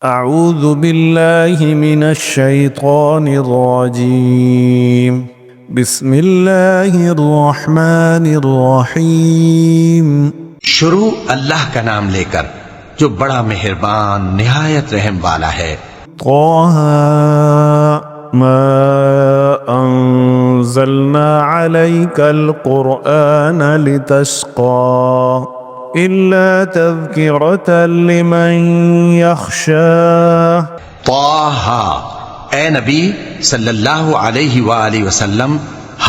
أعوذ بالله من الشيطان الرجيم بسم الله الرحمن الرحيم شروع اللہ کا نام لے کر جو بڑا مہربان نہایت رحم والا ہے۔ طه ما أنزلنا عليك القرآن لتشقى إلا تذكرة لمن يخشى طه، اے نبی صلی اللہ علیہ وآلہ وسلم،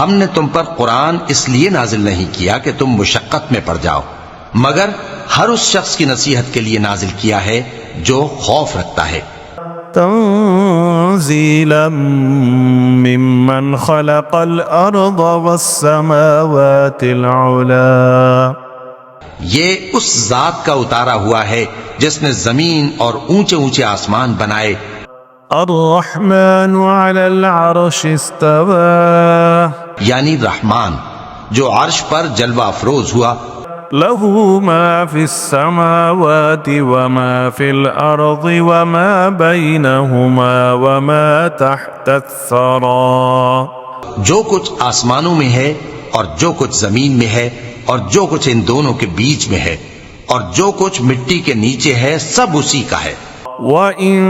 ہم نے تم پر قرآن اس لیے نازل نہیں کیا کہ تم مشقت میں پڑ جاؤ، مگر ہر اس شخص کی نصیحت کے لیے نازل کیا ہے جو خوف رکھتا ہے۔ تنزيلا ممن خلق الأرض والسماوات العلا یہ اس ذات کا اتارا ہوا ہے جس نے زمین اور اونچے اونچے آسمان بنائے۔ الرحمن على العرش استوى یعنی رحمان جو عرش پر جلوہ افروز ہوا۔ له ما في السماوات وما في الأرض وما بينهما وما تحت الثرى جو کچھ آسمانوں میں ہے اور جو کچھ زمین میں ہے اور جو کچھ ان دونوں کے بیچ میں ہے اور جو کچھ مٹی کے نیچے ہے، سب اسی کا ہے۔ وَإِن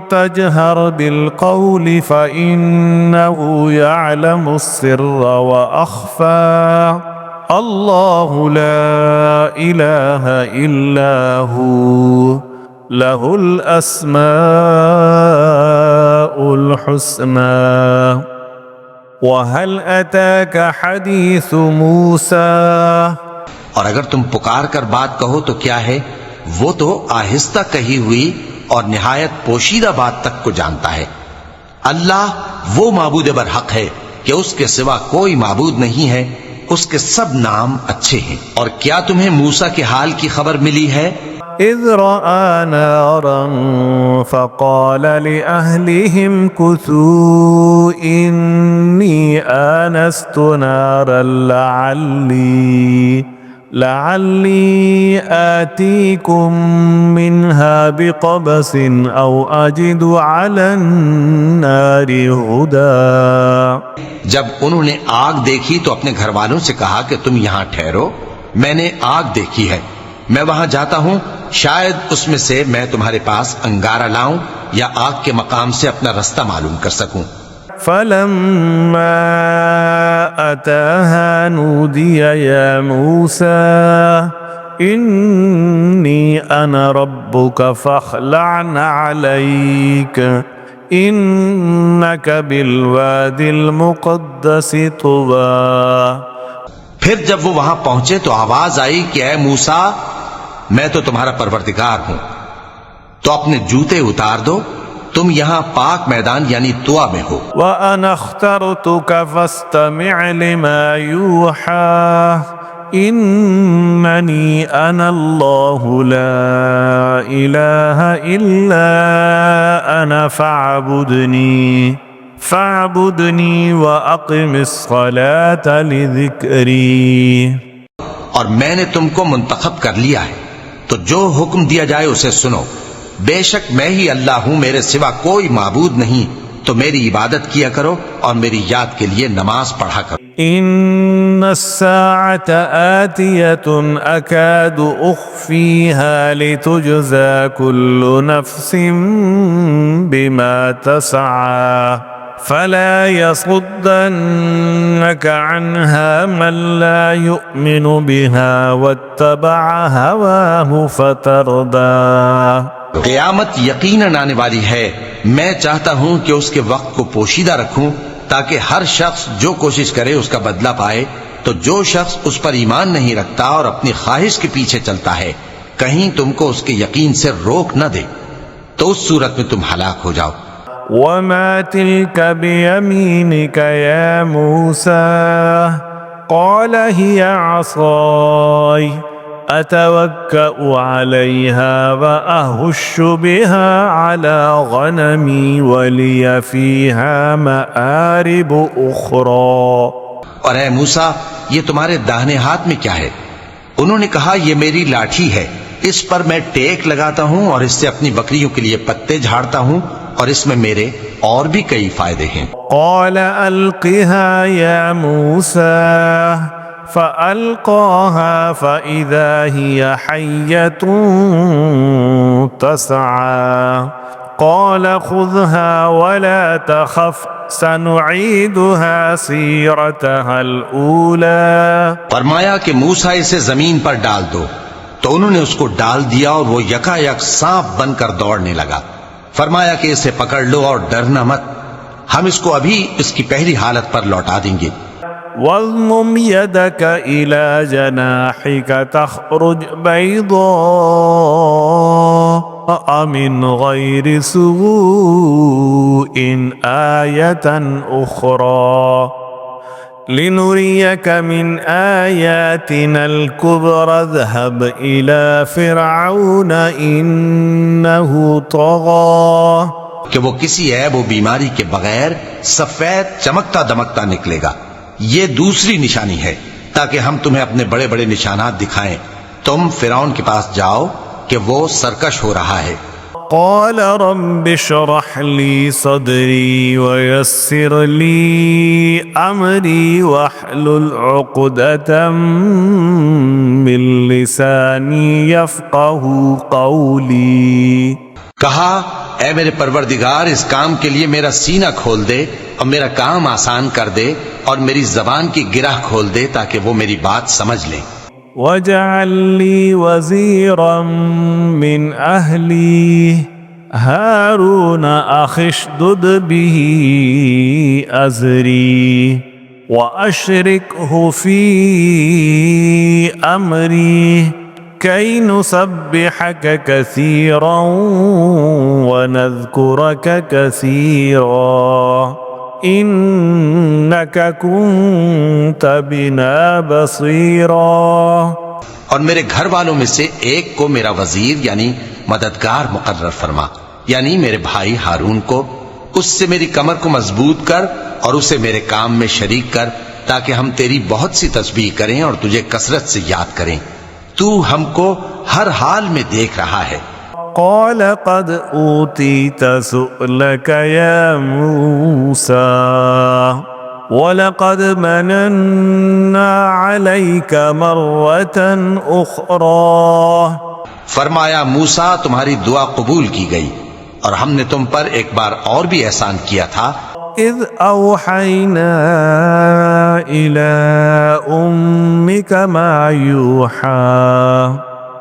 تَجْهَرْ بِالْقَوْلِ فَإِنَّهُ يَعْلَمُ السِّرَّ وَأَخْفَى اللَّهُ لَا إِلَهَ إِلَّا هُوَ لَهُ الْأَسْمَاءُ الْحُسْنَى وَهَلْ أَتَاكَ حَدِيثُ مُوسَى اور اگر تم پکار کر بات کہو تو کیا ہے، وہ تو آہستہ کہی ہوئی اور نہایت پوشیدہ بات تک کو جانتا ہے۔ اللہ وہ معبود برحق ہے کہ اس کے سوا کوئی معبود نہیں ہے، اس کے سب نام اچھے ہیں۔ اور کیا تمہیں موسیٰ کے حال کی خبر ملی ہے؟ إذ رأى نارا فقال لأهلهم كثوا إني آنست نارا لعلي آتيكم منها بقبس أو أجد على النار هدى جب انہوں نے آگ دیکھی تو اپنے گھر والوں سے کہا کہ تم یہاں ٹھہرو، میں نے آگ دیکھی ہے، میں وہاں جاتا ہوں، شاید اس میں سے میں تمہارے پاس انگارہ لاؤں یا آگ کے مقام سے اپنا رستہ معلوم کر سکوں۔ فلما أتاها نودي يا موسى إني أنا ربك فاخلع عليك إنك بالواد المقدس طوى پھر جب وہ وہاں پہنچے تو آواز آئی کہ اے موسیٰ، میں تو تمہارا پروردگار ہوں، تو اپنے جوتے اتار دو، تم یہاں پاک میدان یعنی طویٰ میں ہو۔ وَأَنَا اخْتَرْتُكَ فَاسْتَمِعْ لِمَا يُوحَىٰ إِنَّنِي أَنَا اللَّهُ لَا إِلَٰهَ إِلَّا أَنَا فَاعْبُدْنِي وَأَقِمِ الصَّلَاةَ لِذِكْرِي۔ اور میں نے تم کو منتخب کر لیا ہے، تو جو حکم دیا جائے اسے سنو، بے شک میں ہی اللہ ہوں، میرے سوا کوئی معبود نہیں، تو میری عبادت کیا کرو اور میری یاد کے لیے نماز پڑھا کرو۔ إن الساعة آتية أكاد أخفيها لتجزى كل نفس بما تسعى فلا يصدنك عنها من لا يؤمن بها واتبع هواه فتردى۔ قیامت یقیناً آنے والی ہے، میں چاہتا ہوں کہ اس کے وقت کو پوشیدہ رکھوں تاکہ ہر شخص جو کوشش کرے اس کا بدلہ پائے، تو جو شخص اس پر ایمان نہیں رکھتا اور اپنی خواہش کے پیچھے چلتا ہے، کہیں تم کو اس کے یقین سے روک نہ دے، تو اس صورت میں تم ہلاک ہو جاؤ۔ وَمَا تِلْكَ بِيَمِينِكَ يَا مُوسَى قَالَ هِيَ عَصَايَ أَتَوَكَّأُ عَلَيْهَا وَأَهُشُّ بِهَا عَلَى غَنَمِي وَلِيَ فِيهَا مَآرِبُ أُخْرَى۔ اور اے موسیٰ، یہ تمہارے داہنے ہاتھ میں کیا ہے؟ انہوں نے کہا یہ میری لاٹھی ہے، اس پر میں ٹیک لگاتا ہوں اور اس سے اپنی بکریوں کے لیے پتے جھاڑتا ہوں، اور اس میں میرے اور بھی کئی فائدے ہیں۔ قال ألقها يا موسى فألقاها فإذا هي حية تسعى قال خذها ولا تخف سنعيدها سيرتها الأولى۔ فرمایا کہ موسیٰ اسے زمین پر ڈال دو، تو انہوں نے اس کو ڈال دیا اور وہ یکا یک سانپ بن کر دوڑنے لگا۔ فرمایا کہ اسے پکڑ لو اور ڈرنا مت، ہم اس کو ابھی اس کی پہلی حالت پر لوٹا دیں گے۔ واضمم يدك إلى جناحك تخرج بيضاء من غير سوء آية أخرى لنريك من آياتنا الكبرى اذهب إلى فرعون إنه طغى۔ کہ وہ کسی عیب و بیماری کے بغیر سفید چمکتا دمکتا نکلے گا، یہ دوسری نشانی ہے تاکہ ہم تمہیں اپنے بڑے بڑے نشانات دکھائیں۔ تم فرعون کے پاس جاؤ کہ وہ سرکش ہو رہا ہے۔ قال رب اشرح لي صدري ويسر لي أمري واحلل عقدة من لساني يفقه قولي۔ کہا اے میرے پروردگار، اس کام کے لیے میرا سینہ کھول دے اور میرا کام آسان کر دے اور میری زبان کی گرہ کھول دے تاکہ وہ میری بات سمجھ لیں۔ واجعل لي وزيرا من أهلي هارون أخي اشدد به أزري وأشركه في أمري كي نسبحك كثيرا ونذكرك كثيرا إنك كنت بنا بصيرا۔ اور میرے گھر والوں میں سے ایک کو میرا وزیر یعنی مددگار مقرر فرما، یعنی میرے بھائی ہارون کو۔ اس سے میری کمر کو مضبوط کر اور اسے میرے کام میں شریک کر تاکہ ہم تیری بہت سی تسبیح کریں اور تجھے کثرت سے یاد کریں۔ تو ہم کو ہر حال میں دیکھ رہا ہے۔ قال قد أوتيت سؤلك يا موسى وَلَقَدْ مَنَنَّا عَلَيْكَ مَرَّةً أُخْرَى۔ فرمایا موسیٰ تمہاری دعا قبول کی گئی اور ہم نے تم پر ایک بار اور بھی احسان کیا تھا۔ اذ اوحینا الى امک ما یوحا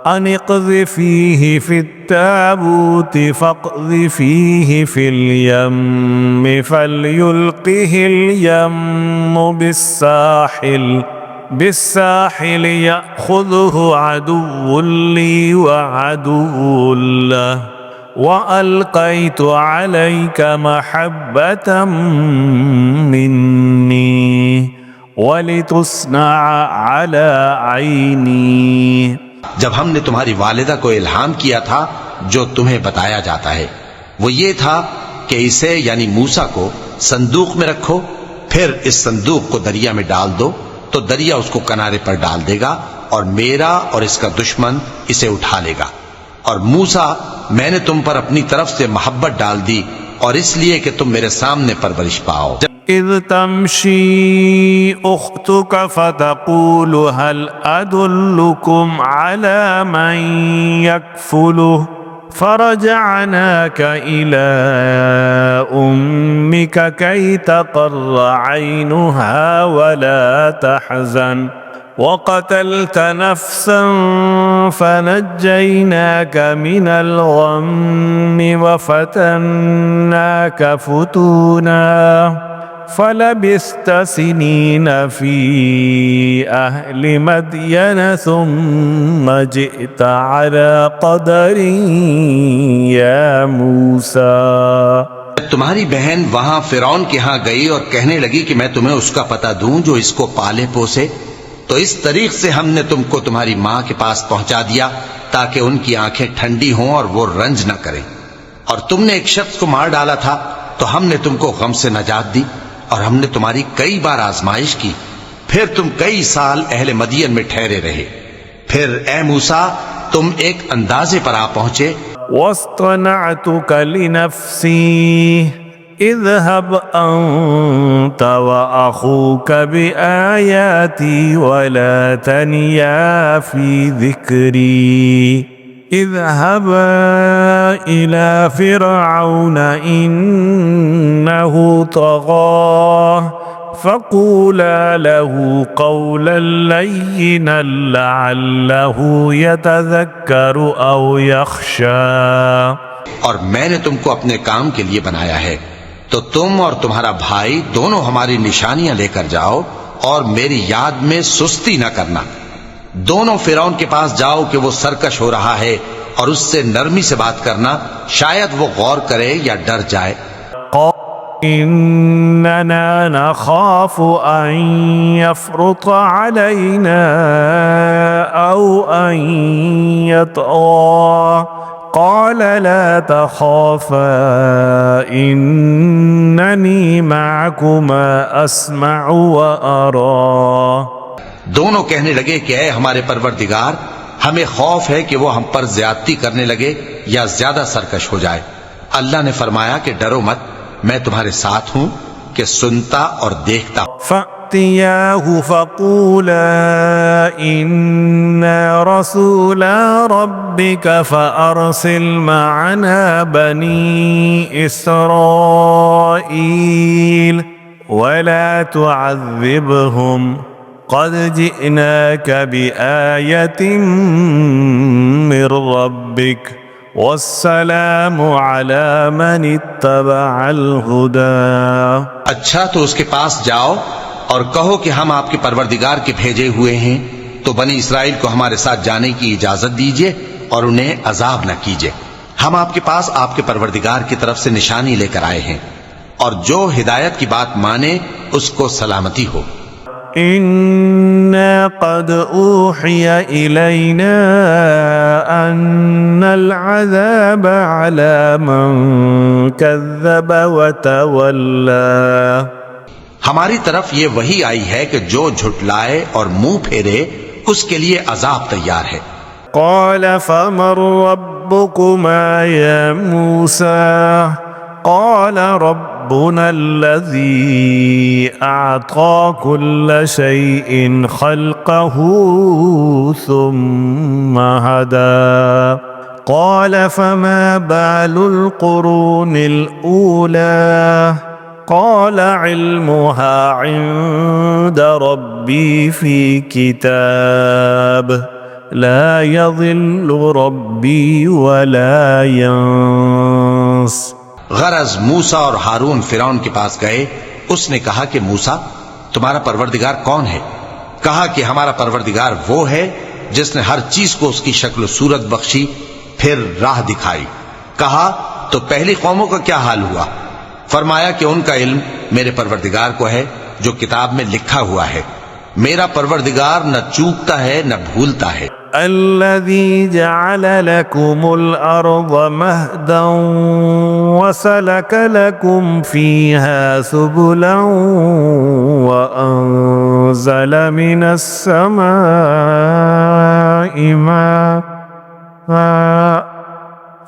ان اقذفیہ فی التابوت فاقذفیہ فی الیم فلیلقہ الیم بالساحل یأخذہ عدو لی وعدو لہ وَأَلْقَيْتُ عَلَيْكَ مَحَبَّةً مِّنِّي وَلِتُصْنَعَ عَلَىٰ عَيْنِي۔ جب ہم نے تمہاری والدہ کو الہام کیا تھا جو تمہیں بتایا جاتا ہے، وہ یہ تھا کہ اسے یعنی موسیٰ کو صندوق میں رکھو، پھر اس صندوق کو دریا میں ڈال دو تو دریا اس کو کنارے پر ڈال دے گا اور میرا اور اس کا دشمن اسے اٹھا لے گا۔ اور موسیٰ میں نے تم پر اپنی طرف سے محبت ڈال دی اور اس لیے کہ تم میرے سامنے پرورش پاؤ۔ اذ تمشی اختک فتقول هل ادلکم علی من یکفلہ فرجعناک الى امک کی تقر عینها ولا تحزن وقتلت نفسا فنجيناك من الغم وفتناك فتونا فلبثت سنين في أهل مدين ثم جئت على قدر يا موسى۔ تمہاری بہن وہاں فرعون کے ہاں گئی اور کہنے لگی کہ میں تمہیں اس کا پتہ دوں جو اس کو پالے پوسے، تو اس طریق سے ہم نے تم کو تمہاری ماں کے پاس پہنچا دیا تاکہ ان کی آنکھیں ٹھنڈی ہوں اور وہ رنج نہ کریں۔ اور تم نے ایک شخص کو مار ڈالا تھا تو ہم نے تم کو غم سے نجات دی اور ہم نے تمہاری کئی بار آزمائش کی، پھر تم کئی سال اہل مدین میں ٹھہرے رہے۔ پھر اے موسیٰ تم ایک اندازے پر آ پہنچے. واصطنعتك لنفسي اذهب أنت وأخوك بآياتي ولا تنيا في ذكري اذهبا إلى فرعون إنه طغى فقولا له قولا لينا لعله يتذكر أو يخشى. اور میں نے تم کو اپنے کام کے لیے بنایا ہے، تو تم اور تمہارا بھائی دونوں ہماری نشانیاں لے کر جاؤ اور میری یاد میں سستی نہ کرنا. دونوں فرعون کے پاس جاؤ کہ وہ سرکش ہو رہا ہے، اور اس سے نرمی سے بات کرنا، شاید وہ غور کرے یا ڈر جائے. إننا نخاف أن يفرط علينا أو أن يطغى قال لا تخافا إنني معكما أسمع وأرى. دونوں کہنے لگے کہ اے ہمارے پروردگار، ہمیں خوف ہے کہ وہ ہم پر زیادتی کرنے لگے یا زیادہ سرکش ہو جائے. اللہ نے فرمایا کہ ڈرو مت، میں تمہارے ساتھ ہوں کہ سنتا اور دیکھتا ہوں. فَأْتِيَاهُ فَقُولَا إِنَّا رَسُولَا رَبِّكَ فَأَرْسِلْ مَعَنَا بَنِي إِسْرَائِيلَ وَلَا تُعَذِّبْهُمْ قَدْ جِئْنَاكَ بِآيَةٍ مِّن رَّبِّكَ والسلام على من اتبع الهدى. اچھا تو اس کے پاس جاؤ اور کہو کہ ہم آپ کے پروردگار کے بھیجے ہوئے ہیں، تو بنی اسرائیل کو ہمارے ساتھ جانے کی اجازت دیجیے اور انہیں عذاب نہ کیجیے. ہم آپ کے پاس آپ کے پروردگار کی طرف سے نشانی لے کر آئے ہیں، اور جو ہدایت کی بات مانے اس کو سلامتی ہو. إنا قد أوحي إلينا أن العذاب على من كذب وتولى. ہماری طرف یہ وحی آئی ہے کہ جو جھٹلائے اور منہ پھیرے اس کے لیے عذاب تیار ہے. قال فمن ربكما يا موسى قال ربنا الذي أعطى كل شيء خلقه ثم هدى. قال فما بال القرون الأولى قال علمها عند ربي في كتاب لا يضل ربي ولا ينس. غرض موسیٰ اور ہارون فرعون کے پاس گئے. اس نے کہا کہ موسیٰ تمہارا پروردگار کون ہے؟ کہا کہ ہمارا پروردگار وہ ہے جس نے ہر چیز کو اس کی شکل و صورت بخشی، پھر راہ دکھائی. کہا تو پہلی قوموں کا کیا حال ہوا؟ فرمایا کہ ان کا علم میرے پروردگار کو ہے جو کتاب میں لکھا ہوا ہے. میرا پروردگار نہ چوکتا ہے نہ بھولتا ہے. الذي جعل لكم الأرض مهدا وسلك لكم فيها سبلا وأنزل من السماء ماء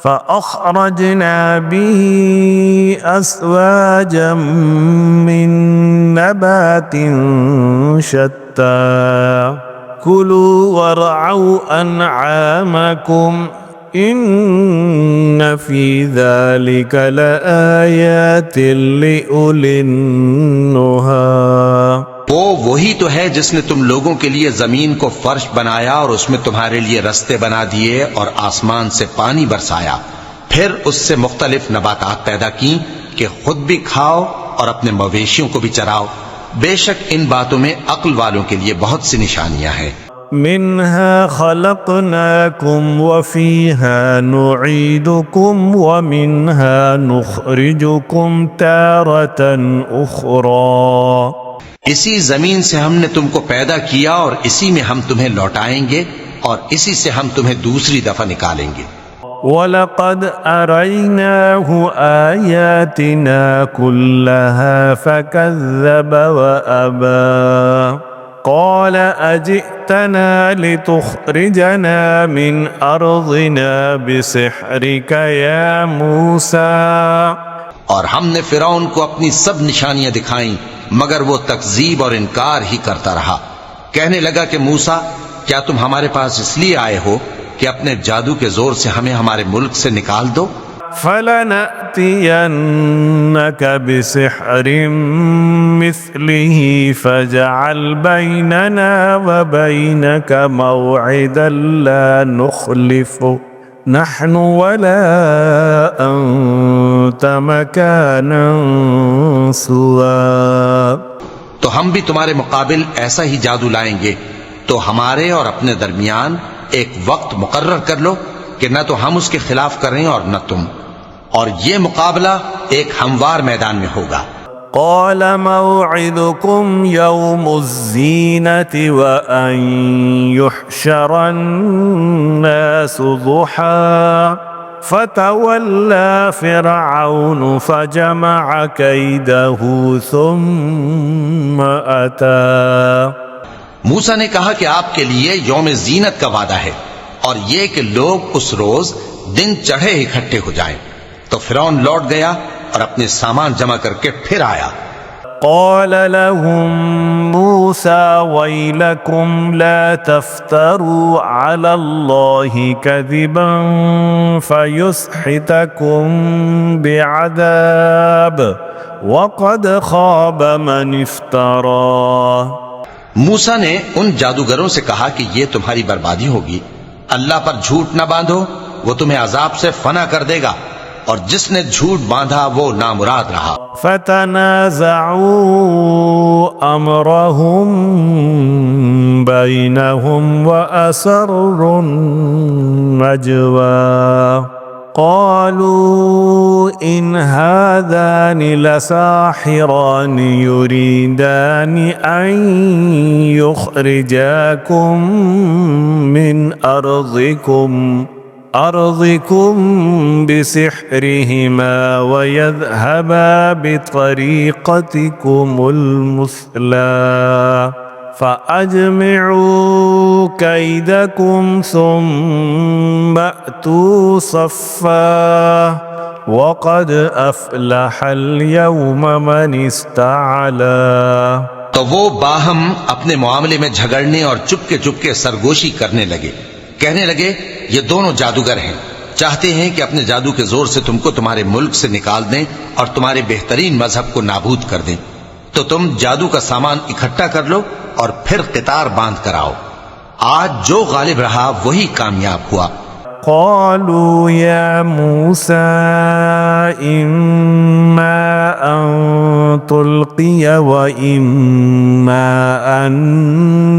فأخرجنا به أزواجا من نبات شتى كلوا وارعوا أنعامكم إن في ذلك لآيات لأولي النهى. وہ وہی تو ہے جس نے تم لوگوں کے لیے زمین کو فرش بنایا اور اس میں تمہارے لیے رستے بنا دیے اور آسمان سے پانی برسایا، پھر اس سے مختلف نباتات پیدا کی کہ خود بھی کھاؤ اور اپنے مویشیوں کو بھی چراؤ. بے شک ان باتوں میں عقل والوں کے لیے بہت سی نشانیاں ہیں. منها خلقناكم وفيها نعيدكم ومنها نخرجكم تارة أخرى. اسی زمین سے ہم نے تم کو پیدا کیا اور اسی میں ہم تمہیں لوٹائیں گے اور اسی سے ہم تمہیں دوسری دفعہ نکالیں گے. وَلَقَدْ أَرَيْنَاهُ آيَاتِنَا كُلَّهَا فَكَذَّبَ وَأَبَى. قال أجئتنا لتخرجنا من أرضنا بسحرك يا موسى اور ہم نے فرعون کو اپنی سب نشانیاں دکھائیں مگر وہ تکذیب اور انکار ہی کرتا رہا. کہنے لگا کہ موسیٰ کیا تم ہمارے پاس اس لیے آئے ہو کہ اپنے جادو کے زور سے ہمیں ہمارے ملک سے نکال دو؟ فَلَنَأْتِيَنَّكَ بِسِحْرٍ مِثْلِهِ فَاجْعَلْ بَيْنَنَا وَبَيْنَكَ مَوْعِدًا لَا نُخْلِفُهُ نحن ولا أنت مكانا سوا. تو ہم بھی تمہارے مقابل ایسا ہی جادو لائیں گے تو ہمارے اور اپنے درمیان ایک وقت مقرر کر لو کہ نہ تو ہم اس کے خلاف کریں اور نہ تم، اور یہ مقابلہ ایک ہموار میدان میں ہوگا. قال موعدكم يوم الزينة وأن يحشر الناس ضحى فتولى فرعون فجمع كيده ثم أتى. موسیٰ نے کہا کہ آپ کے لیے یوم زینت کا وعدہ ہے اور یہ کہ لوگ اس روز دن چڑھے اکٹھے ہو جائیں. تو فرعون لوٹ گیا اور اپنے سامان جمع کر کے پھر آیا. قال لهم موسى ويلكم لا تفتروا على الله كذبا فيسحتكم بعذاب وقد خاب من افترى. موسیٰ نے ان جادوگروں سے کہا کہ یہ تمہاری بربادی ہوگی. اللہ پر جھوٹ نہ باندھو، وہ تمہیں عذاب سے فنا کر دے گا، اور جس نے جھوٹ باندھا وہ نامراد رہا. فتنازعوا امرهم بينهم واسروا النجوى قالوا ان هذان لساحران يريدان ان يخرجاكم من أرضكم بسحرهما ويذهبا بطريقتكم المثلى فأجمعوا كيدكم ثم أتوا صفا وقد أفلح اليوم من استعلى. تو وہ باہم اپنے معاملے میں جھگڑنے اور چپکے سرگوشی کرنے لگے. کہنے لگے یہ دونوں جادوگر ہیں، چاہتے ہیں کہ اپنے جادو کے زور سے تم کو تمہارے ملک سے نکال دیں اور تمہارے بہترین مذہب کو نابود کر دیں. تو تم جادو کا سامان اکٹھا کر لو اور پھر قطار باندھ کر آؤ. آج جو غالب رہا وہی کامیاب ہوا. قالوا يا موسى إما أن تلقي وإما أن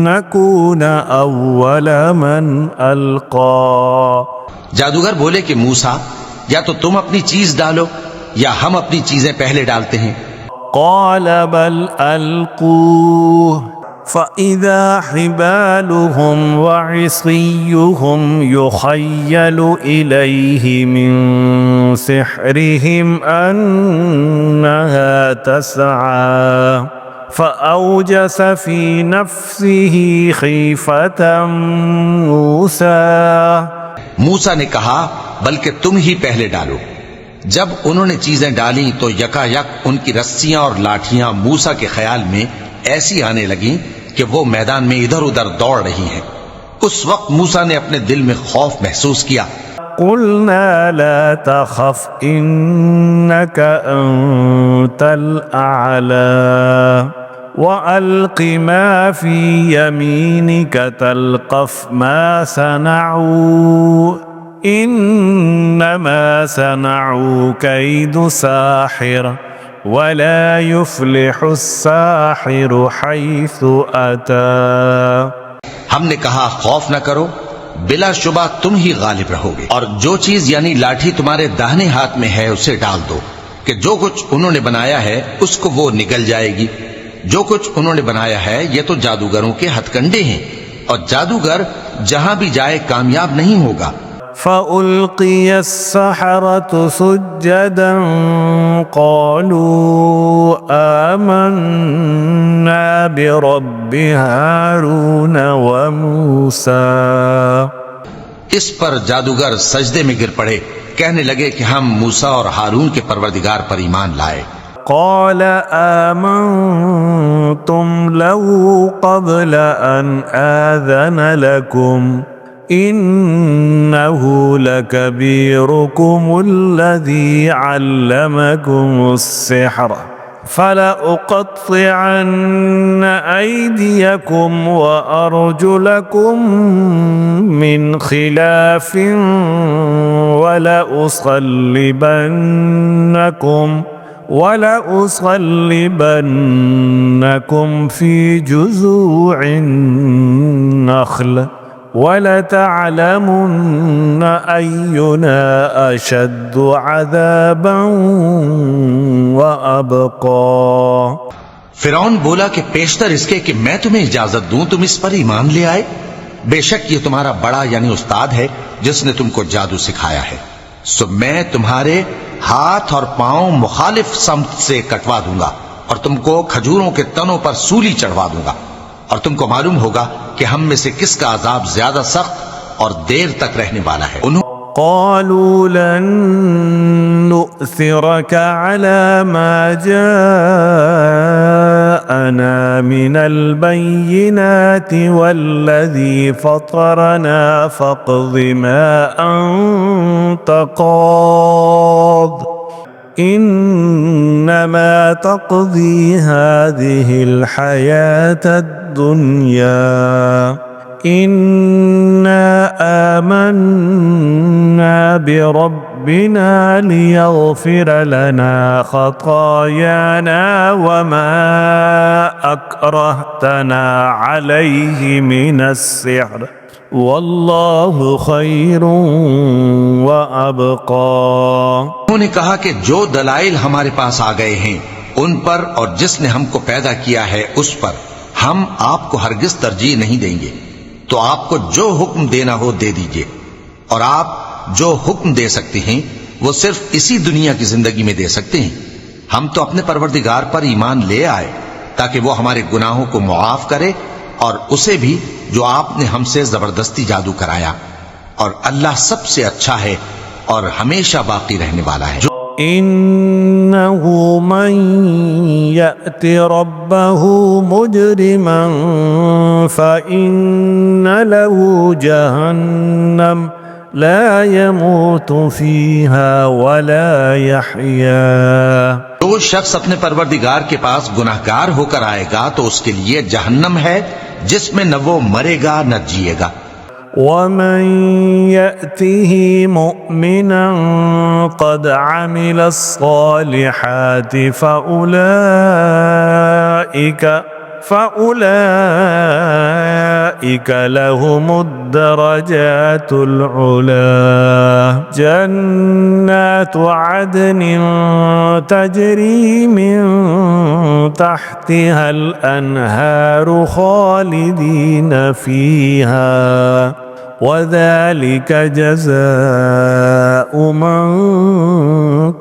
نكون أول من ألقى. جادوگر بولے کہ موسیٰ یا تو تم اپنی چیز ڈالو یا ہم اپنی چیزیں پہلے ڈالتے ہیں. قال بل ألقوه فإذا حبالهم وعصيهم يخيل إليه من سحرهم أنها تسعى فأوجس في نفسه خيفة موسى. موسیٰ نے کہا بلکہ تم ہی پہلے ڈالو. جب انہوں نے چیزیں ڈالیں تو یکا یک ان کی رسیاں اور لاٹھیاں موسیٰ کے خیال میں ایسی آنے لگیں کہ وہ میدان میں ادھر ادھر دوڑ رہی ہیں. اس وقت موسیٰ نے اپنے دل میں خوف محسوس کیا. قلنا لا تخف إنك أنت الأعلى وألق ما في يمينك تلقف ما صنعوا إنما صنعوا كيد ساحر ولا يفلح الساحر حيث أتى. ہم نے کہا خوف نہ کرو، بلا شبہ تم ہی غالب رہو گے، اور جو چیز یعنی لاٹھی تمہارے داہنے ہاتھ میں ہے اسے ڈال دو کہ جو کچھ انہوں نے بنایا ہے اس کو وہ نگل جائے گی. جو کچھ انہوں نے بنایا ہے یہ تو جادوگروں کے ہتھ کنڈے ہیں، اور جادوگر جہاں بھی جائے کامیاب نہیں ہوگا. فألقي السحرة سجدا قالوا آمنا برب هارون وموسى. اس پر جادوگر سجدے میں گر پڑے، کہنے لگے کہ ہم موسیٰ اور ہارون کے پروردگار پر ایمان لائے. قال آمنتم له قبل أن آذن لكم إنه لكبيركم الذي علمكم السحر فلأقطعن أيديكم وأرجلكم من خلاف ولأصلبنكم في جذوع النخل وَلَتَعْلَمُنَّ أَيُّنَا أَشَدُّ عَذَابًا وَأَبْقَىٰ. فرعون بولا کہ پیشتر اس کے کہ میں تمہیں اجازت دوں تم اس پر ایمان لے آئے. بے شک یہ تمہارا بڑا یعنی استاد ہے جس نے تم کو جادو سکھایا ہے. سو میں تمہارے ہاتھ اور پاؤں مخالف سمت سے کٹوا دوں گا اور تم کو کھجوروں کے تنوں پر سولی چڑھوا دوں گا، اور تم کو معلوم ہوگا کہ ہم میں سے کس کا عذاب زیادہ سخت اور دیر تک رہنے والا ہے. قالوا لن نؤثرك على ما جاءنا من البينات والذي فطرنا فاقض ما أنت قاض إنما تقضي هذه الحياة الدنيا إنا آمنا بربنا ليغفر لنا خطايانا وما أكرهتنا عليه من السحر واللہ خیر وابقى. انہوں نے کہا کہ جو دلائل ہمارے پاس آ گئے ہیں ان پر اور جس نے ہم کو پیدا کیا ہے اس پر ہم آپ کو ہرگز ترجیح نہیں دیں گے، تو آپ کو جو حکم دینا ہو دے دیجئے، اور آپ جو حکم دے سکتے ہیں وہ صرف اسی دنیا کی زندگی میں دے سکتے ہیں. ہم تو اپنے پروردگار پر ایمان لے آئے تاکہ وہ ہمارے گناہوں کو معاف کرے اور اسے بھی جو آپ نے ہم سے زبردستی جادو کرایا، اور اللہ سب سے اچھا ہے اور ہمیشہ باقی رہنے والا ہے. إنه من يأت ربه مجرما فإن له جهنم لا يموت فيها ولا يحيا. جو شخص اپنے پروردگار کے پاس گناہگار ہو کر آئے گا تو اس کے لیے جہنم ہے جس میں نہ وہ مرے گا نہ جیے گا. ومن يأته مؤمنا قد عمل الصالحات فأولئك لهم الدرجات العلا جنات عدن تجري من تحتها الأنهار خالدين فيها وذلك جزاء من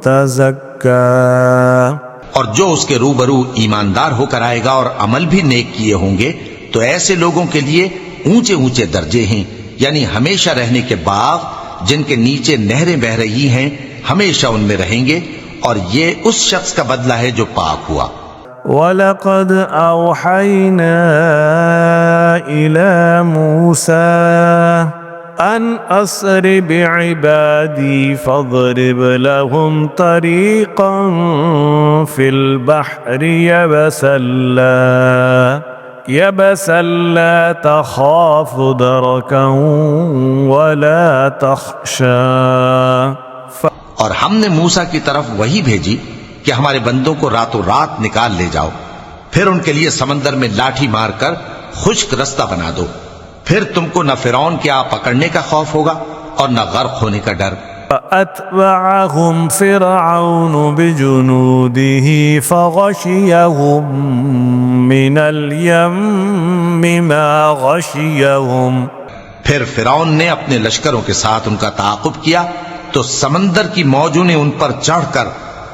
تزكى. اور جو اس کے روبرو ایماندار ہو کر آئے گا اور عمل بھی نیک کیے ہوں گے تو ایسے لوگوں کے لیے اونچے اونچے درجے ہیں، یعنی ہمیشہ رہنے کے باغ جن کے نیچے نہریں بہ رہی ہیں، ہمیشہ ان میں رہیں گے، اور یہ اس شخص کا بدلہ ہے جو پاک ہوا. وَلَقَدْ أَوْحَيْنَا إِلَى مُوسَىٰ أَنْ أَسْرِ بِعِبَادِي فَاضْرِبْ لَهُمْ طَرِيقًا فِي الْبَحْرِ يَبَسًا لَا تَخَافُ دَرَكًا وَلَا تَخْشَىٰ. اور ہم نے موسیٰ کی طرف وہی بھیجی کہ ہمارے بندوں کو راتوں رات نکال لے جاؤ، پھر ان کے لیے سمندر میں لاٹھی مار کر خشک رستہ بنا دو، پھر تم کو نہ فرعون کے آ پکڑنے کا خوف ہوگا اور نہ غرق ہونے کا ڈر. فَأَتْبَعَهُمْ فِرْعَوْنُ بِجُنُودِهِ فَغَشِيَهُم مِّنَ الْيَمِّ مَا غَشِيَهُمْ. پھر فرعون نے اپنے لشکروں کے ساتھ ان کا تعاقب کیا تو سمندر کی موجوں نے ان پر چڑھ کر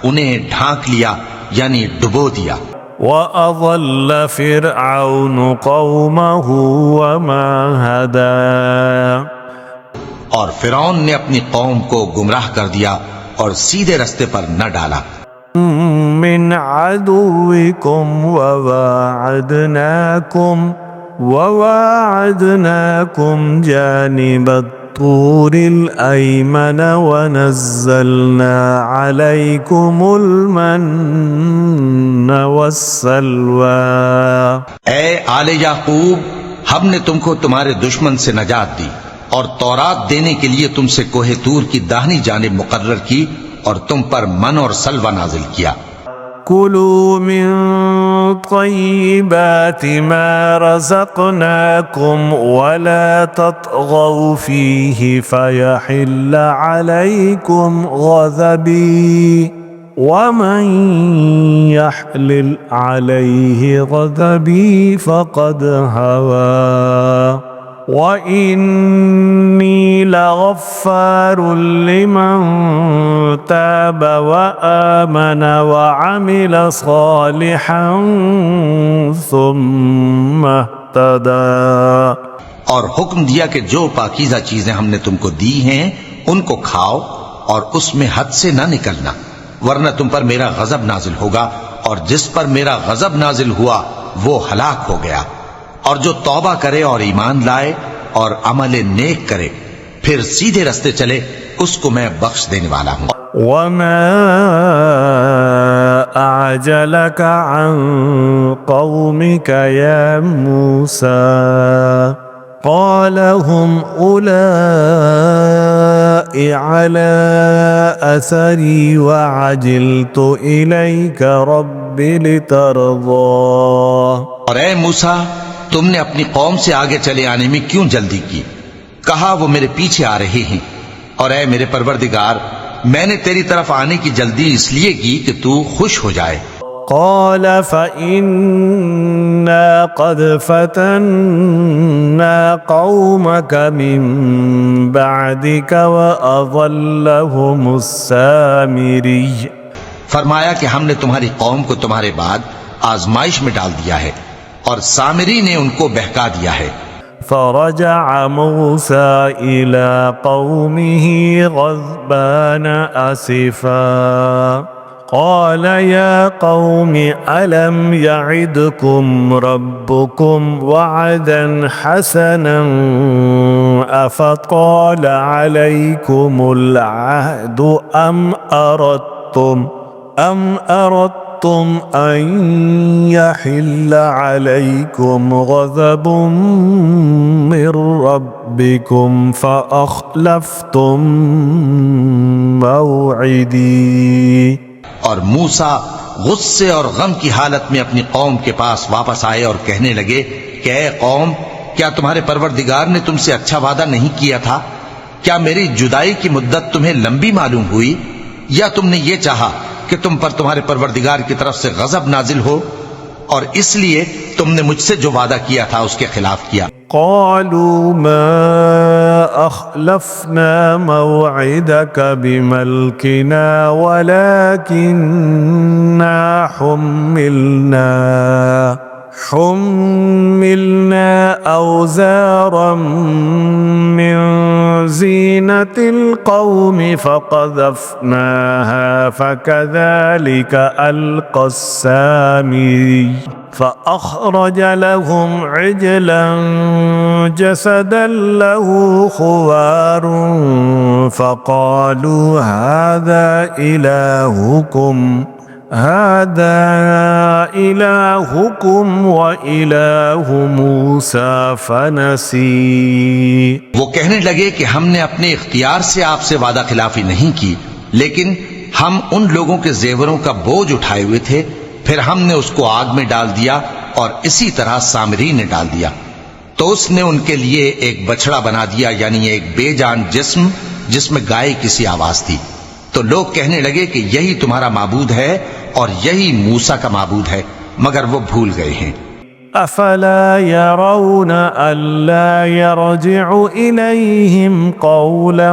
انہیں ڈھانک لیا یعنی ڈبو دیا۔ وَأَضَلَّ فِرْعَوْنُ قَوْمَهُ وَمَا هَدَىٰ اور فرعون نے اپنی قوم کو گمراہ کر دیا اور سیدھے رستے پر نہ ڈالا۔ مِّنْ عَدُوِّكُمْ وَوَاعَدْنَاكُمْ جَانِبَ الطُّورِ الْأَيْمَنَ وَنَزَّلْنَا عَلَيْكُمُ الْمَنَّ وَالسَّلْوَىٰ۔ اے آل یعقوب، ہم نے تم کو تمہارے دشمن سے نجات دی اور تورات دینے کے لیے تم سے کوہ طور کی داہنی جانب مقرر کی اور تم پر من اور سلوہ نازل کیا۔ كُلُوا مِن طَيِّبَاتِ مَا رَزَقْنَاكُمْ وَلَا تَطْغَوْا فِيهِ فَيَحِلَّ عَلَيْكُمْ غَضَبِي وَمَن يَحْلِلْ عَلَيْهِ غَضَبِي فَقَدْ هَوَىٰ وَإِنِّي لَغَفَّارٌ لِّمَن تَابَ وَآمَنَ وَعَمِلَ صَالِحًا ثُمَّ اهْتَدَىٰ۔ اور حکم دیا کہ جو پاکیزہ چیزیں ہم نے تم کو دی ہیں ان کو کھاؤ اور اس میں حد سے نہ نکلنا، ورنہ تم پر میرا غضب نازل ہوگا، اور جس پر میرا غضب نازل ہوا وہ ہلاک ہو گیا۔ اور جو توبہ کرے اور ایمان لائے اور عمل نیک کرے پھر سیدھے رستے چلے اس کو میں بخش دینے والا ہوں۔ وَمَا أَعْجَلَكَ عَن قَوْمِكَ يَا مُوسَىٰ قَالَ هُمْ أُولَٰئِ عَلَىٰ أَثَرِي وَعَجِلْتُ إِلَيْكَ رَبِّ لِتَرْضَىٰ۔ اور اے موسیٰ، تم نے اپنی قوم سے آگے چلے آنے میں کیوں جلدی کی؟ کہا وہ میرے پیچھے آ رہے ہیں، اور اے میرے پروردگار، میں نے تیری طرف آنے کی جلدی اس لیے کی کہ تو خوش ہو جائے۔ قال فإنا قد فتنا قومك من بعدك وأضلهم السامري۔ فرمایا کہ ہم نے تمہاری قوم کو تمہارے بعد آزمائش میں ڈال دیا ہے اور سامری نے ان کو بہکا دیا ہے۔ فرجع موسى إلى قومه غضبان أسفا قال يا قوم ألم يعدكم ربكم وعدا حسنا أفطال عليكم العهد أم أردتم أن يحل عليكم غضب من ربكم فأخلفتم موعدي۔ اور موسیٰ غصے اور غم کی حالت میں اپنی قوم کے پاس واپس آئے اور کہنے لگے کہ اے قوم، کیا تمہارے پروردگار نے تم سے اچھا وعدہ نہیں کیا تھا؟ کیا میری جدائی کی مدت تمہیں لمبی معلوم ہوئی، یا تم نے یہ چاہا کہ تم پر تمہارے پروردگار کی طرف سے غضب نازل ہو، اور اس لیے تم نے مجھ سے جو وعدہ کیا تھا اس کے خلاف کیا؟ قالوا ما أخلفنا موعدك بملكنا ولكننا حملنا أوزارا من زينة القوم فقذفناها فكذلك ألقى السامري فأخرج لهم عجلا جسدا له خوار فقالوا هذا إلهكم وإله موسى فنسي۔ وہ کہنے لگے کہ ہم نے اپنے اختیار سے آپ سے وعدہ خلافی نہیں کی، لیکن ہم ان لوگوں کے زیوروں کا بوجھ اٹھائے ہوئے تھے، پھر ہم نے اس کو آگ میں ڈال دیا اور اسی طرح سامری نے ڈال دیا، تو اس نے ان کے لیے ایک بچڑا بنا دیا، یعنی ایک بے جان جسم جس میں گائے کسی آواز تھی۔ تو لوگ کہنے لگے کہ یہی تمہارا معبود ہے اور یہی موسیٰ کا معبود ہے، مگر وہ بھول گئے ہیں۔ أفلا يرون ألا يرجع إليهم قولا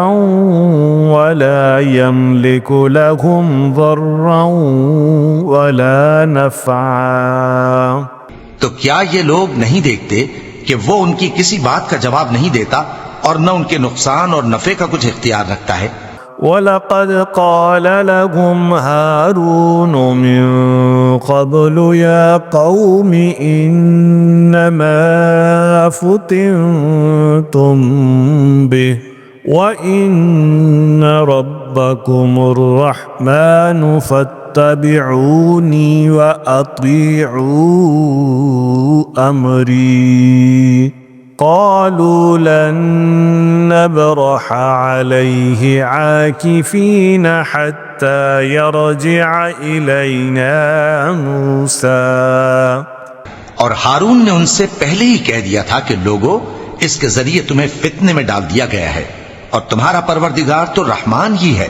ولا يملك لهم ضرا ولا نفعا؟ تو کیا یہ لوگ نہیں دیکھتے کہ وہ ان کی کسی بات کا جواب نہیں دیتا اور نہ ان کے نقصان اور نفع کا کچھ اختیار رکھتا ہے؟ وَلَقَدْ قَالَ لَهُمْ هَارُونُ مِنْ قَبْلُ يَا قَوْمِ إِنَّمَا فُتِنْتُمْ بِهِ وَإِنَّ رَبَّكُمُ الرَّحْمَنُ فَاتَّبِعُونِي وَأَطِيعُوا أَمْرِي قالوا لن نبرح عليه عاكفين حتى يرجع إلينا موسى. اور ہارون نے ان سے پہلے ہی کہہ دیا تھا کہ لوگو اس کے ذریعے تمہیں فتنے میں ڈال دیا گیا ہے اور تمہارا پروردگار تو رحمان ہی ہے،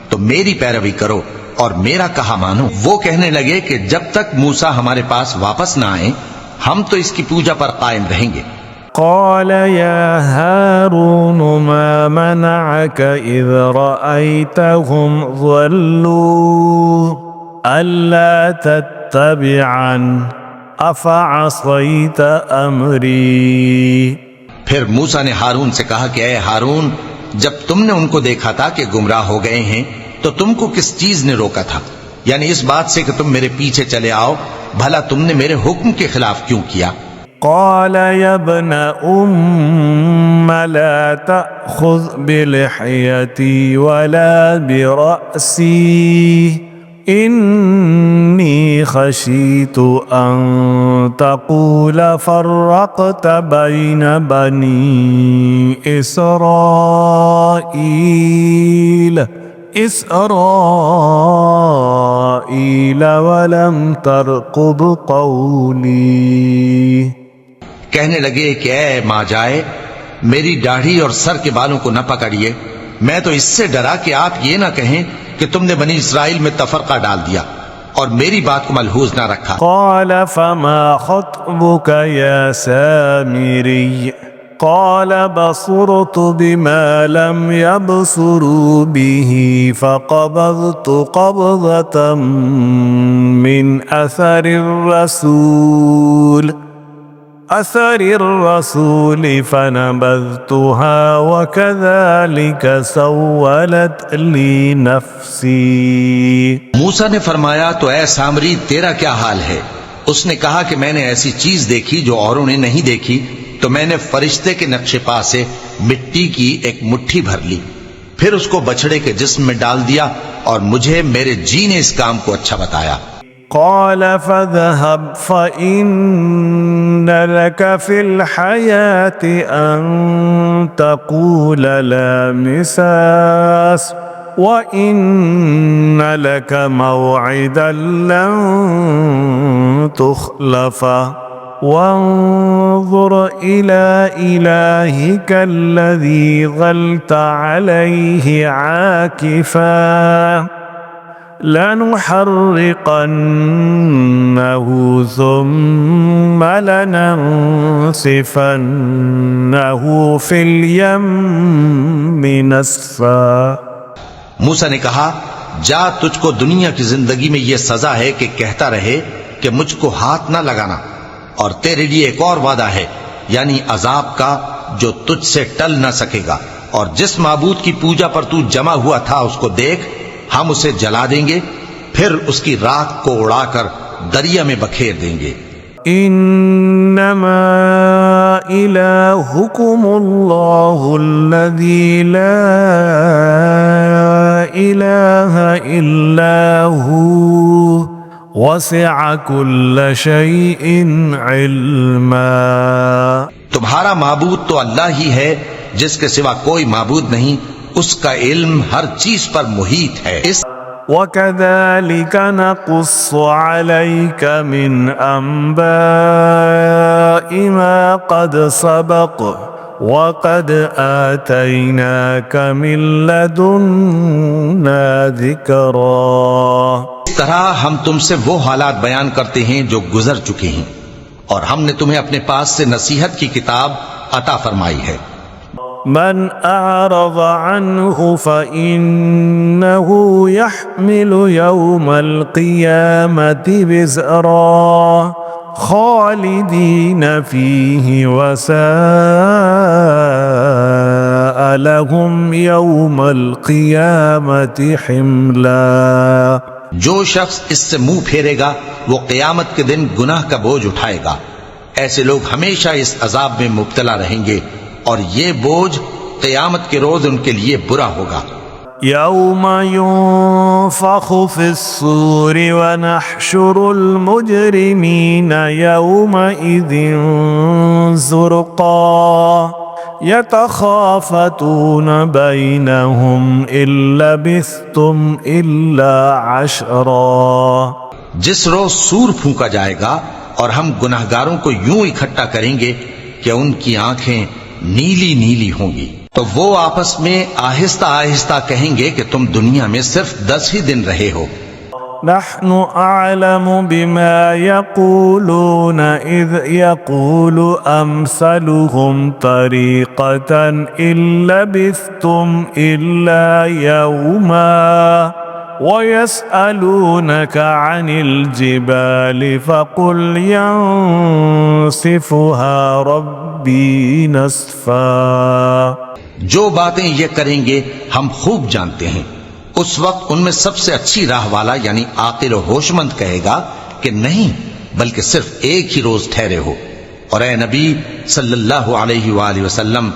تو میری پیروی کرو اور میرا کہا مانو. وہ کہنے لگے کہ جب تک موسیٰ ہمارے پاس واپس نہ آئیں ہم تو اس کی پوجا پر قائم رہیں گے. قال يا هارون ما منعك إذ رأيتهم ضلوا ألا تتبعن أفعصيت أمري. پھر موسیٰ نے ہارون سے کہا کہ اے ہارون، جب تم نے ان کو دیکھا تھا کہ گمراہ ہو گئے ہیں تو تم کو کس چیز نے روکا تھا؟ یعنی اس بات سے کہ تم میرے پیچھے چلے آؤ، بھلا تم نے میرے حکم کے خلاف کیوں کیا؟ قال يا ابن أم لا تأخذ بلحيتي ولا برأسي إني خشيت أن تقول فرقت بين بني إسرائيل ولم ترقب قولي. کہنے لگے کہ اے ماں جائے، میری داڑھی اور سر کے بالوں کو نہ پکڑیے، میں تو اس سے ڈرا کہ آپ یہ نہ کہیں کہ تم نے بنی اسرائیل میں تفرقہ ڈال دیا اور میری بات کو ملحوظ نہ رکھا. قال فما خطبك يا سامري قال بصرت بما لم يبصروا به فقبضت قبضة من أثر الرسول فنبذتها وكذلك سولت لي نفسي. موسیٰ نے فرمایا تو اے سامری تیرا کیا حال ہے؟ اس نے کہا کہ میں نے ایسی چیز دیکھی جو اوروں نے نہیں دیکھی، تو میں نے فرشتے کے نقش پا سے مٹی کی ایک مٹھی بھر لی، پھر اس کو بچڑے کے جسم میں ڈال دیا اور مجھے میرے جی نے اس کام کو اچھا بتایا. قال فاذهب فإن لك في الحياة أن تقول لا مساس وإن لك موعدا لن تخلفه وانظر إلى إلهك الذي ظلت عليه عاكفا لنحرقنه ثم لننسفنه في اليم نسفا. موسیٰ نے کہا جا، تجھ کو دنیا کی زندگی میں یہ سزا ہے کہ کہتا رہے کہ مجھ کو ہاتھ نہ لگانا، اور تیرے لیے ایک اور وعدہ ہے، یعنی عذاب کا جو تجھ سے ٹل نہ سکے گا، اور جس معبود کی پوجا پر تو جمع ہوا تھا اس کو دیکھ، ہم اسے جلا دیں گے، پھر اس کی راکھ کو اڑا کر دریا میں بکھیر دیں گے. انما الہکم اللہ الذی لا الہ الا هو وسع كل شيء علما. تمہارا معبود تو اللہ ہی ہے جس کے سوا کوئی معبود نہیں، اس کا علم ہر چیز پر محیط ہے. وَكَذَلِكَ نَقُصُّ عَلَيْكَ مِنْ أَنْبَاءِ مَا قَدْ سَبَقَ وَقَدْ آتَيْنَاكَ مِنْ لَدُنَّا ذِكْرًا. اس طرح ہم تم سے وہ حالات بیان کرتے ہیں جو گزر چکے ہیں، اور ہم نے تمہیں اپنے پاس سے نصیحت کی کتاب عطا فرمائی ہے۔ من أعرض عنه فإنه يحمل يوم القيامة وزرا خالدين فيه وساء لهم يوم القيامة حملا۔ جو شخص اس سے منہ پھیرے گا وہ قیامت کے دن گناہ کا بوجھ اٹھائے گا، ایسے لوگ ہمیشہ اس عذاب میں مبتلا رہیں گے اور یہ بوجھ قیامت کے روز ان کے لیے برا ہوگا۔ يوم ينفخ في الصور ونحشر المجرمين يومئذ زرقا يتخافتون بينهم إن لبثتم إلا عشرا۔ جس روز سور پھونکا جائے گا اور ہم گناہگاروں کو یوں اکٹھا کریں گے کہ ان کی آنکھیں نیلی نیلی ہوں گی، تو وہ آپس میں آہستہ آہستہ کہیں گے کہ تم دنیا میں صرف 10 ہی دن رہے ہو۔ نحن أعلم بما يقولون إذ يقول أمثلهم طريقة إن لبثتم إلا يوما ويسألونك عن الجبال فقل ينسفها ربي نسفا۔ جو باتیں یہ کریں گے ہم خوب جانتے ہیں۔ اس وقت ان میں سب سے اچھی راہ والا یعنی عاقل و ہوش مند کہے گا کہ نہیں بلکہ صرف ایک ہی روز ٹھہرے ہو۔ اور اے نبی صلی اللہ علیہ وآلہ وسلم،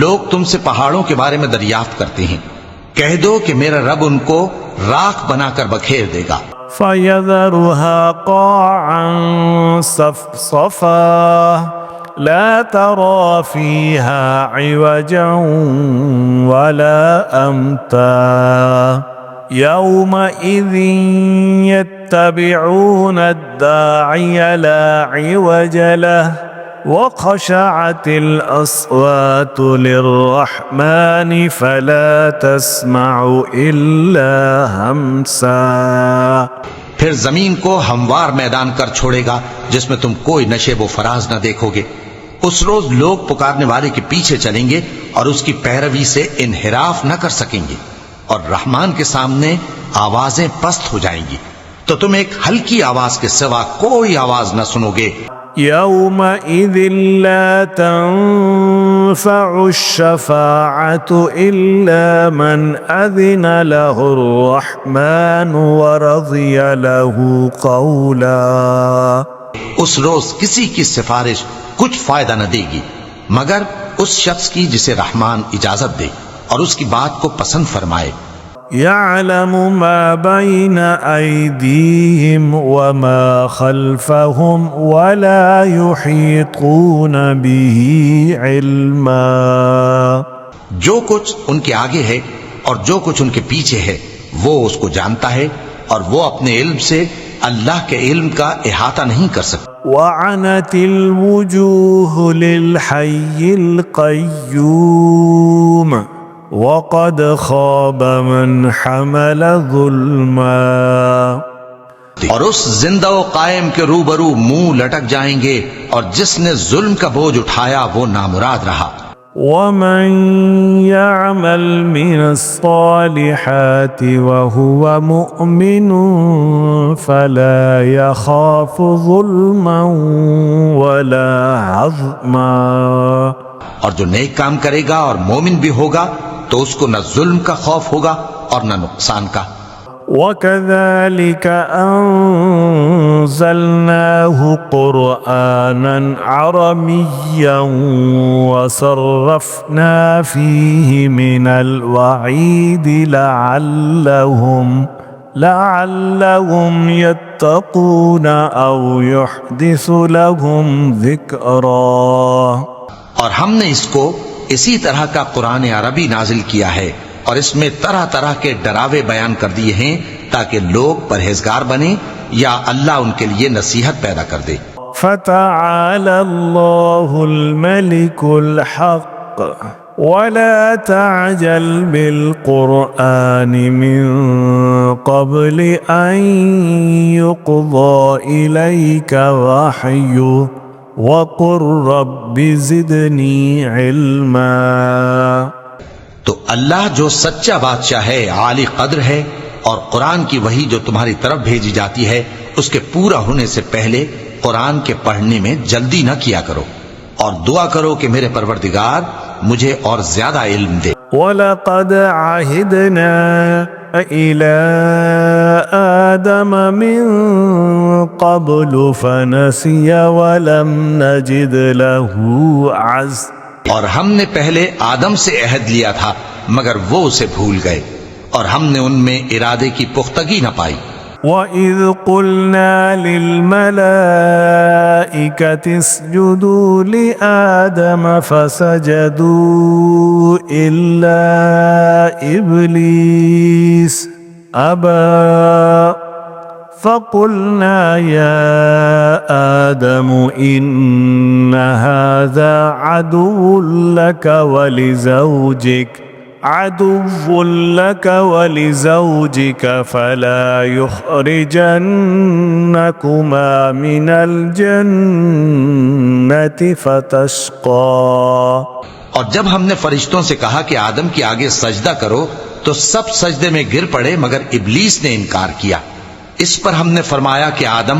لوگ تم سے پہاڑوں کے بارے میں دریافت کرتے ہیں، کہہ دو کہ میرا رب ان کو راکھ بنا کر بکھیر دے گا۔ فَيَذَرُهَا قَاعًا صَفْصَفًا لا ترى فيها عوجا ولا أمتا يومئذ يتبعون الداعي لا عوج له وخشعت الأصوات للرحمن فلا تسمع إلا همسا۔ پھر زمین کو ہموار میدان کر چھوڑے گا جس میں تم کوئی نشیب و فراز نہ دیکھو گے۔ اس روز لوگ پکارنے والے کے پیچھے چلیں گے اور اس کی پیروی سے انحراف نہ کر سکیں گے، اور رحمان کے سامنے آوازیں پست ہو جائیں گی تو تم ایک ہلکی آواز کے سوا کوئی آواز نہ سنو گے۔ يومئذ لا تنفع الشفاعة إلا من أذن له الرحمن ورضي له قولا۔ اس روز کسی کی سفارش کچھ فائدہ نہ دے گی مگر اس شخص کی جسے رحمان اجازت دے اور اس کی بات کو پسند فرمائے۔ يعلم ما بين أيديهم وما خلفهم ولا يحيطون به علما۔ جو کچھ ان کے آگے ہے اور جو کچھ ان کے پیچھے ہے وہ اس کو جانتا ہے، اور وہ اپنے علم سے اللہ کے علم کا احاطہ نہیں کر سکتا۔ وعنت الوجوه للحي القيوم وقد خاب من حمل ظلما۔ اور اس زندہ و قائم کے روبرو منہ لٹک جائیں گے، اور جس نے ظلم کا بوجھ اٹھایا وہ نامراد رہا۔ ومن يعمل من الصالحات وهو مؤمن فلا يخاف ظلما ولا هضما۔ اور جو نیک کام کرے گا اور مومن بھی ہوگا تو اس کو نہ ظلم کا خوف ہوگا اور نہ نقصان کا۔ وَكَذَلِكَ أَنزَلْنَاهُ قُرْآنًا عَرَبِيًّا وَصَرَّفْنَا فِيهِ مِنَ الْوَعِيدِ لَعَلَّهُمْ يَتَّقُونَ أَوْ يُحْدِثُ لَهُمْ ذِكْرًا۔ اور ہم نے اس کو اسی طرح کا قرآن عربی نازل کیا ہے اور اس میں طرح طرح کے ڈراوے بیان کر دیے ہیں تاکہ لوگ پرہیزگار بنیں یا اللہ ان کے لیے نصیحت پیدا کر دے۔ فَتَعَالَى اللَّهُ الْمَلِكُ الْحَقُّ وَلَا تَعْجَلْ بِالْقُرْآنِ مِنْ قَبْلِ أَنْ يُقْضَى إِلَيْكَ وَحْيُهُ وقل رب زدنی علما. تو اللہ جو سچا بادشاہ ہے، عالی قدر ہے، اور قرآن کی وحی جو تمہاری طرف بھیجی جاتی ہے اس کے پورا ہونے سے پہلے قرآن کے پڑھنے میں جلدی نہ کیا کرو، اور دعا کرو کہ میرے پروردگار مجھے اور زیادہ علم دے. وَلَقَدْ عَهِدْنَا إِلَىٰ آدَمَ مِن قَبْلُ فَنَسِيَ وَلَمْ نَجِدْ لَهُ عَزْمًا. اور ہم نے پہلے آدم سے عہد لیا تھا مگر وہ اسے بھول گئے، اور ہم نے ان میں ارادے کی پختگی نہ پائی. وَإِذْ قُلْنَا لِلْمَلَائِكَةِ اسْجُدُوا لِآدَمَ فَسَجَدُوا إِلَّا إِبْلِيسَ أَبَى فَقُلْنَا يَا آدَمُ إِنَّ هَذَا عَدُوٌّ لك ولزوجك فلا يخرجنكما من الجنة فتشقى. اور جب ہم نے فرشتوں سے کہا کہ آدم کے آگے سجدہ کرو تو سب سجدے میں گر پڑے مگر ابلیس نے انکار کیا. اس پر ہم نے فرمایا کہ آدم،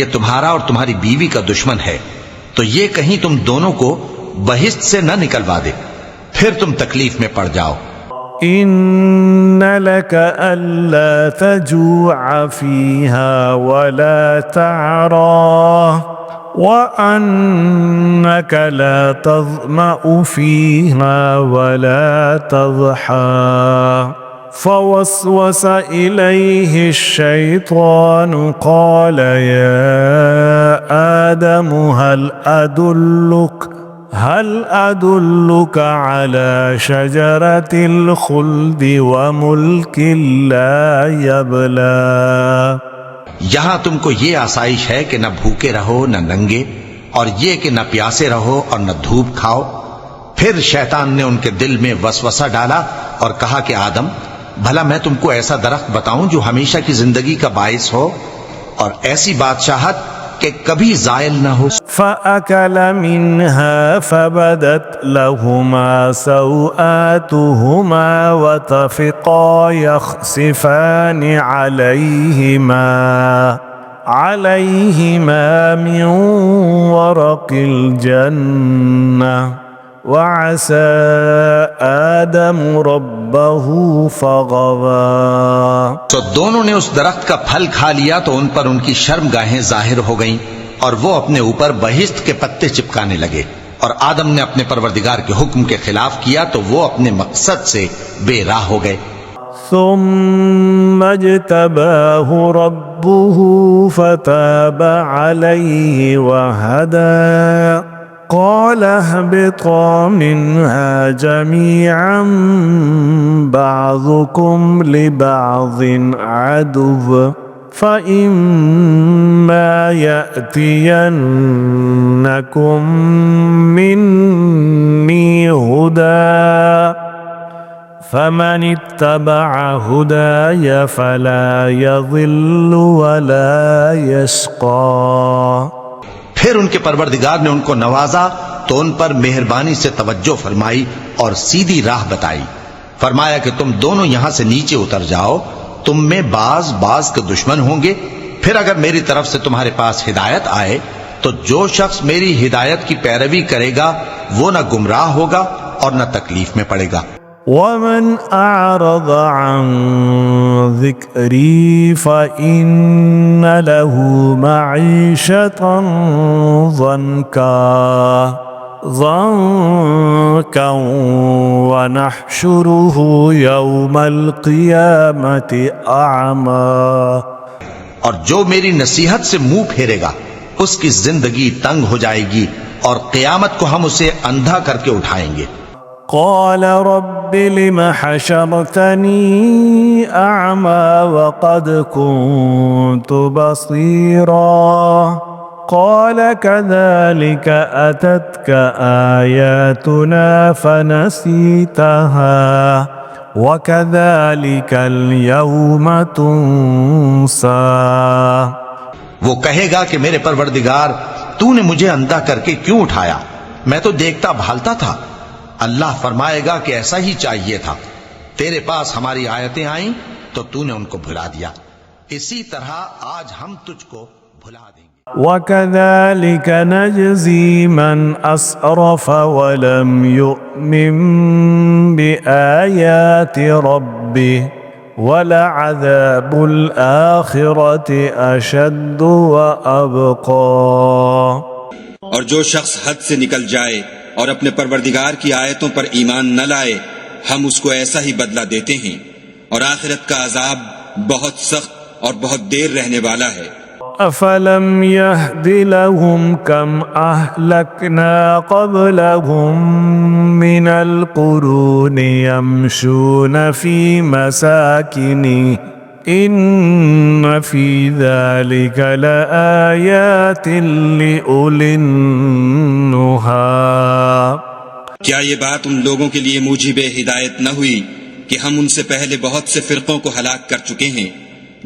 یہ تمہارا اور تمہاری بیوی کا دشمن ہے، تو یہ کہیں تم دونوں کو بہشت سے نہ نکلوا دے، پھر تم تکلیف میں پڑ جاؤ. إن لك ألا تجوع فيها ولا تعرى وأنك لا تظمأ فيها ولا تضحى. فوسوس إليه الشيطان قال يا آدم هل أدلك على شجرة الخلد وملك لا يبلى. یہاں تم کو یہ آسائش ہے کہ نہ بھوکے رہو نہ ننگے، اور یہ کہ نہ پیاسے رہو اور نہ دھوپ کھاؤ. پھر شیطان نے ان کے دل میں وسوسہ ڈالا اور کہا کہ آدم، بھلا میں تم کو ایسا درخت بتاؤں جو ہمیشہ کی زندگی کا باعث ہو اور ایسی بادشاہت کہ کبھی زائل نہ ہو. فَأَكَلَ مِنْهَا فَبَدَتْ لَهُمَا سَوْآتُهُمَا وَطَفِقَا يَخْصِفَانِ عَلَيْهِمَا مِنْ وَرَقِ الْجَنَّةِ وَعَصَى آدَمُ رَبَّهُ فَغَوَى. تو دونوں نے اس درخت کا پھل کھا لیا تو ان پر ان کی شرمگاہیں ظاہر ہو گئیں اور وہ اپنے اوپر بہشت کے پتے چپکانے لگے. اور آدم نے اپنے پروردگار کے حکم کے خلاف کیا تو وہ اپنے مقصد سے بے راہ ہو گئے. ثم اجتباه ربه فتاب عليه وهدى. قال اهبطا منها جميعا بعضكم لبعض عدو فإما يأتينكم مني هدى فمن اتبع هداي فلا يضل ولا يشقى. پھر ان کے پروردگار نے ان کو نوازا تو ان پر مہربانی سے توجہ فرمائی اور سیدھی راہ بتائی. فرمایا کہ تم دونوں یہاں سے نیچے اتر جاؤ، تم میں بعض کے دشمن ہوں گے. پھر اگر میری طرف سے تمہارے پاس ہدایت آئے تو جو شخص میری ہدایت کی پیروی کرے گا وہ نہ گمراہ ہوگا اور نہ تکلیف میں پڑے گا. ومن أعرض عن ذكري فإن له معيشة ضنكا ونحشره يوم القيامة أعمى. اور جو میری نصیحت سے منہ پھیرے گا اس کی زندگی تنگ ہو جائے گی اور قیامت کو ہم اسے اندھا کر کے اٹھائیں گے. قال رب لم حشرتني أعمى وقد كنت بصيرا قال كذلك أتتك آياتنا فنسيتها وكذلك اليوم تنسى. وہ کہے گا کہ میرے پروردگار، تو نے مجھے اندھا کر کے کیوں اٹھایا؟ میں تو دیکھتا بھالتا تھا۔ اللہ فرمائے گا کہ ایسا ہی چاہیے تھا، تیرے پاس ہماری آیتیں آئیں تو تو نے ان کو بھلا دیا، اسی طرح آج ہم تجھ کو بھلا دیں گے۔ وَكَذَلِكَ نَجْزِي مَنْ أَسْرَفَ وَلَمْ يُؤْمِنْ بِآيَاتِ رَبِّهِ وَلَعَذَابُ الْآخِرَةِ أَشَدُّ وَأَبْقَى۔ اور جو شخص حد سے نکل جائے اور اپنے پروردگار کی آیتوں پر ایمان نہ لائے، ہم اس کو ایسا ہی بدلہ دیتے ہیں، اور آخرت کا عذاب بہت سخت اور بہت دیر رہنے والا ہے۔ أَفَلَمْ يَهْدِ لَهُمْ كَمْ أَهْلَكْنَا قَبْلَهُمْ مِنَ الْقُرُونِ يَمْشُونَ فِي مَسَاكِنِهِمْ إِنَّ فِي ذَلِكَ لَآيَاتٍ لِأُولِي النُّهَىٰ۔ کیا یہ بات ان لوگوں کے لیے موجب ہدایت نہ ہوئی کہ ہم ان سے پہلے بہت سے فرقوں کو ہلاک کر چکے ہیں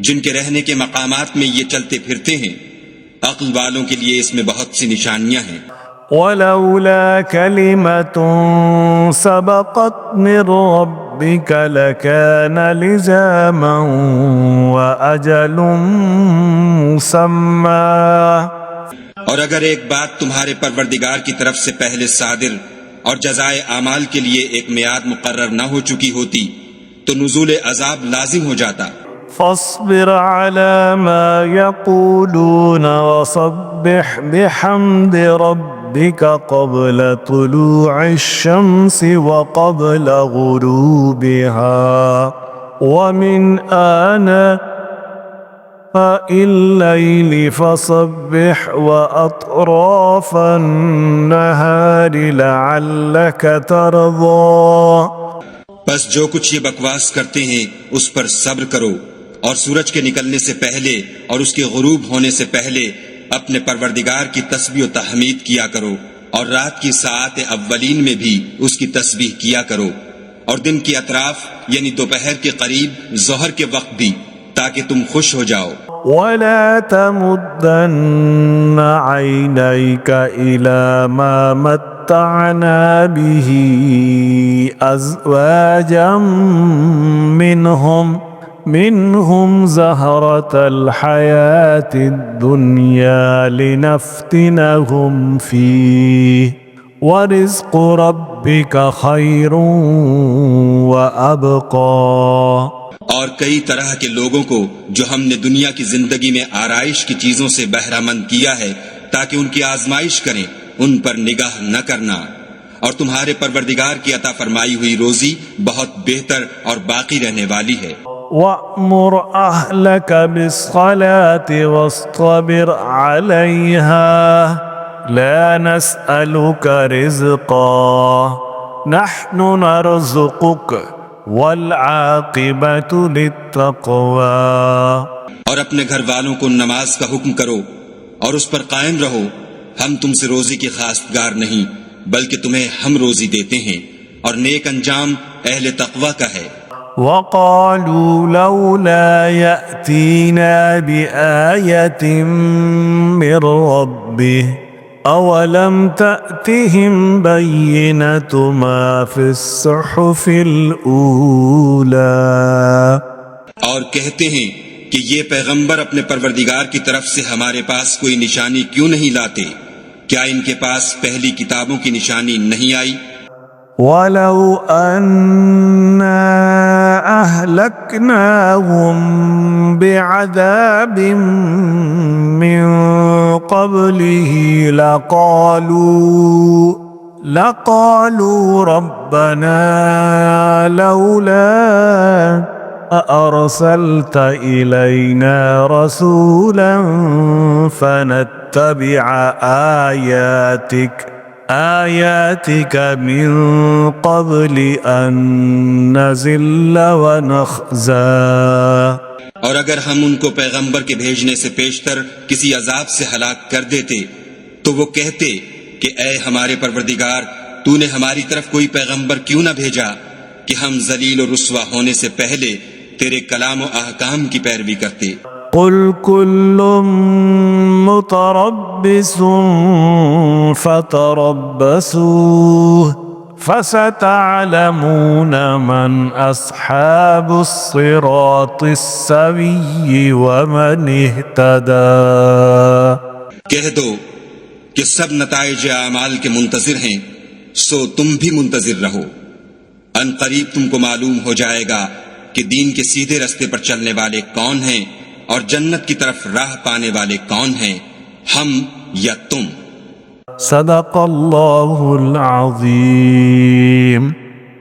جن کے رہنے کے مقامات میں یہ چلتے پھرتے ہیں؟ عقل والوں کے لیے اس میں بہت سی نشانیاں ہیں۔ وَلَوْلَا كَلِمَةٌ سَبَقَتْ مِنْ رَبِّكَ لَكَانَ لِزَامًا وَأَجَلٌ مُّسَمًّى۔ اور اگر ایک بات تمہارے پروردگار کی طرف سے پہلے صادر اور جزائے اعمال کے لیے ایک میعاد مقرر نہ ہو چکی ہوتی تو نزول عذاب لازم ہو جاتا۔ فاصبر على ما يقولون وسبح بحمد ربك قبل طلوع الشمس وقبل غروبها ومن آناء الليل فسبح وأطراف النهار لعلك ترضى۔ بس جو کچھ یہ بکواس کرتے ہیں اس پر صبر کرو، اور سورج کے نکلنے سے پہلے اور اس کے غروب ہونے سے پہلے اپنے پروردگار کی تسبیح و تحمید کیا کرو، اور رات کی ساعات اولین میں بھی اس کی تسبیح کیا کرو، اور دن کی اطراف یعنی دوپہر کے قریب ظہر کے وقت بھی، تاکہ تم خوش ہو جاؤ۔ وَلَا تَمُدَّنَّ عَيْنَيْكَ إِلَى مَا مَتَّعْنَا بِهِ أَزْوَاجًا منهم زهرة الحياة الدنيا لنفتنهم فيه ورزق ربك خير وأبقى۔ اور کئی طرح کے لوگوں کو جو ہم نے دنیا کی زندگی میں آرائش کی چیزوں سے بہرہ مند کیا ہے تاکہ ان کی آزمائش کریں، ان پر نگاہ نہ کرنا، اور تمہارے پروردگار کی عطا فرمائی ہوئی روزی بہت بہتر اور باقی رہنے والی ہے۔ وَأْمُرْ أَهْلَكَ بِالصَّلَاةِ وَاصْطَبِرْ عَلَيْهَا لَا نَسْأَلُكَ رِزْقًا نَحْنُ نَرْزُقُكَ وَالْعَاقِبَةُ لِلتَّقْوَى۔ اور اپنے گھر والوں کو نماز کا حکم کرو اور اس پر قائم رہو، ہم تم سے روزی کی خواستگار نہیں بلکہ تمہیں ہم روزی دیتے ہیں، اور نیک انجام اہل تقوی کا ہے۔ وَقَالُوا لَوْلَا يَأْتِينَا بِآيَةٍ مِّن رَّبِّهِ أَوَلَمْ تَأْتِهِمْ بَيِّنَةُ مَا فِي الصُّحُفِ الْأُولَى۔ اور کہتے ہیں کہ یہ پیغمبر اپنے پروردگار کی طرف سے ہمارے پاس کوئی نشانی کیوں نہیں لاتے؟ کیا ان کے پاس پہلی کتابوں کی نشانی نہیں آئی؟ وَلَوْ أَنَّا أَهْلَكْنَاهُمْ بِعَذَابٍ مِّن قَبْلِهِ لَقَالُوا رَبَّنَا لَوْلَا أَرْسَلْتَ إِلَيْنَا رَسُولًا فَنَتَّبِعَ آياتك من قبل أن نزل ونخزى۔ اور اگر ہم ان کو پیغمبر کے بھیجنے سے پیشتر کسی عذاب سے ہلاک کر دیتے تو وہ کہتے کہ اے ہمارے پروردگار، تو نے ہماری طرف کوئی پیغمبر کیوں نہ بھیجا کہ ہم ذلیل و رسوا ہونے سے پہلے تیرے کلام و احکام کی پیروی کرتے۔ قل كل متربص فتربصوا فستعلمون من أصحاب الصراط السوي ومن اهتدى. کہہ دو کہ سب نتائج اعمال کے منتظر ہیں، سو تم بھی منتظر رہو. ان قریب تم کو معلوم ہو جائے گا کہ دین کے سیدھے رستے پر چلنے والے کون ہیں اور جنت کی طرف راہ پانے والے کون ہیں، ہم یا تم. صدق اللہ العظیم.